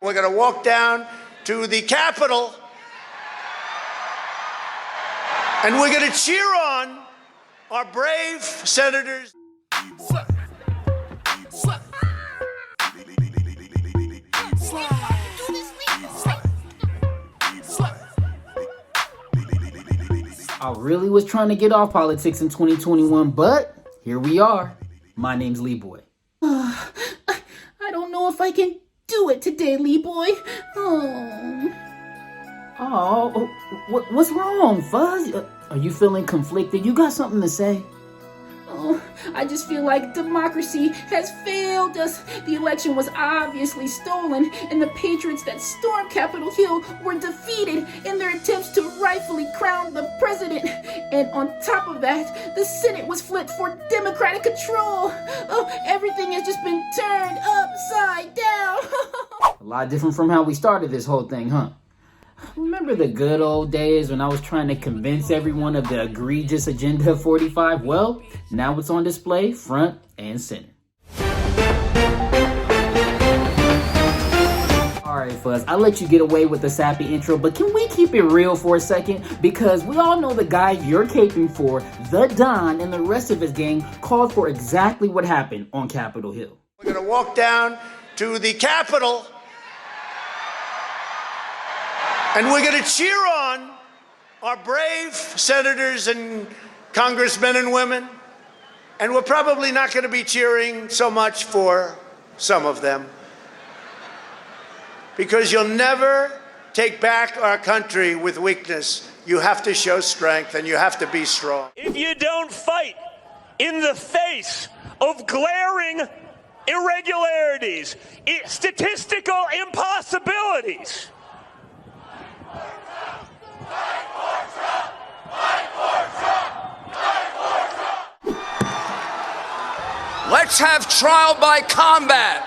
We're going to walk down to the Capitol, and we're going to cheer on our brave senators. I really was trying to get off politics in 2021, but here we are. My name's LeeBoy. I don't know if I can do it today, LeeBoy. What's wrong, Fuzz? Are you feeling conflicted? You got something to say? Oh, I just feel like democracy has failed us. The election was obviously stolen, and the patriots that stormed Capitol Hill were defeated in their attempts to rightfully crown the president. And on top of that, the Senate was flipped for Democratic control. Oh, everything has just been turned upside down. A lot different from how we started this whole thing, huh? Remember the good old days when I was trying to convince everyone of the egregious Agenda of 45? Well, now it's on display front and center. Alright, Fuzz, I'll let you get away with the sappy intro, but can we keep it real for a second? Because we all know the guy you're caping for, the Don, and the rest of his gang called for exactly what happened on Capitol Hill. We're going to walk down to the Capitol, and we're going to cheer on our brave senators and congressmen and women. And we're probably not going to be cheering so much for some of them, because you'll never take back our country with weakness. You have to show strength, and you have to be strong. If you don't fight in the face of glaring irregularities, statistical impossibilities, let's have trial by combat.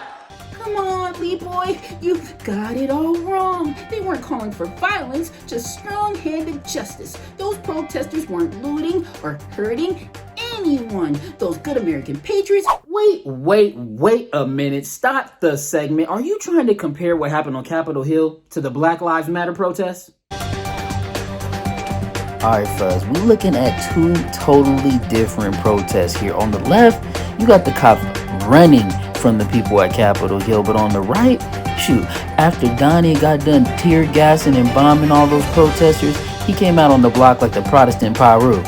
Come on, LeeBoy, you got it all wrong. They weren't calling for violence, just strong-handed justice. Those protesters weren't looting or hurting anyone. Those good American patriots. Wait a minute. Stop the segment. Are you trying to compare what happened on Capitol Hill to the Black Lives Matter protests? Alright, Fuzz, we're looking at two totally different protests here. On the left, you got the cops running from the people at Capitol Hill, but on the right, shoot, after Donny got done tear gassing and bombing all those protesters, he came out on the block like the Protestant Peru.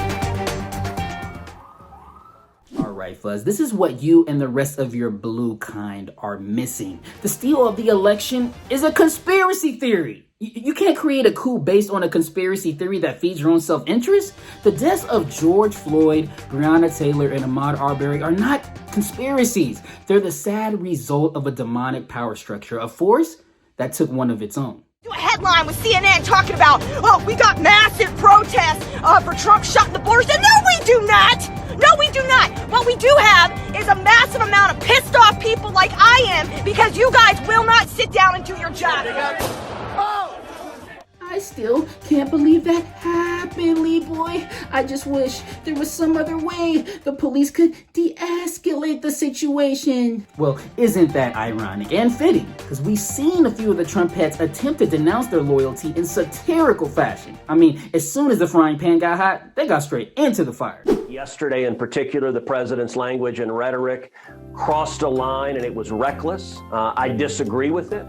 Alright, Fuzz, this is what you and the rest of your blue kind are missing. The steal of the election is a conspiracy theory. You can't create a coup based on a conspiracy theory that feeds your own self-interest. The deaths of George Floyd, Breonna Taylor, and Ahmaud Arbery are not conspiracies. They're the sad result of a demonic power structure, a force that took one of its own. A headline with CNN talking about, oh, we got massive protests for Trump shutting the borders. And no, we do not. No, we do not. What we do have is a massive amount of pissed off people like I am, because you guys will not sit down and do your job. I still can't believe that happened, LeeBoy. I just wish there was some other way the police could de-escalate the situation. Well, isn't that ironic and fitting? Because we've seen a few of the Trump heads attempt to denounce their loyalty in satirical fashion. I mean, as soon as the frying pan got hot, they got straight into the fire. yesterday in particular, the president's language and rhetoric crossed a line and it was reckless. I disagree with it.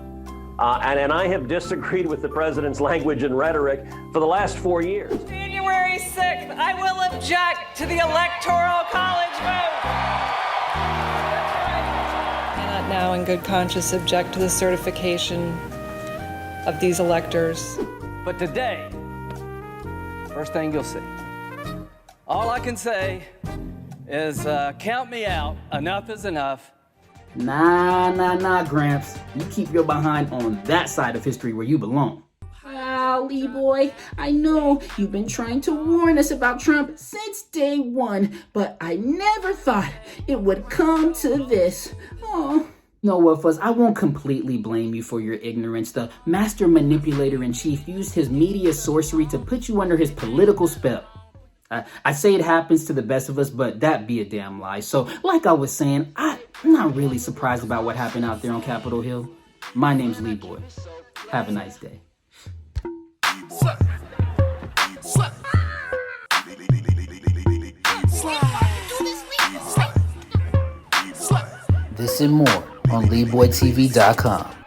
And I have disagreed with the president's language and rhetoric for the last 4 years. January 6th, I will object to the Electoral College vote. I cannot now in good conscience object to the certification of these electors. But today, first thing you'll see, all I can say is count me out. Enough is enough. Nah, Gramps. You keep your behind on that side of history where you belong. Wow, LeeBoy, I know you've been trying to warn us about Trump since day one, but I never thought it would come to this. Oh. You know what, Fuzz? I won't completely blame you for your ignorance. The master manipulator-in-chief used his media sorcery to put you under his political spell. I say it happens to the best of us, but that be a damn lie. So, like I was saying, I'm not really surprised about what happened out there on Capitol Hill. My name's LeeBoy. Have a nice day. This and more on LeeBoyTV.com.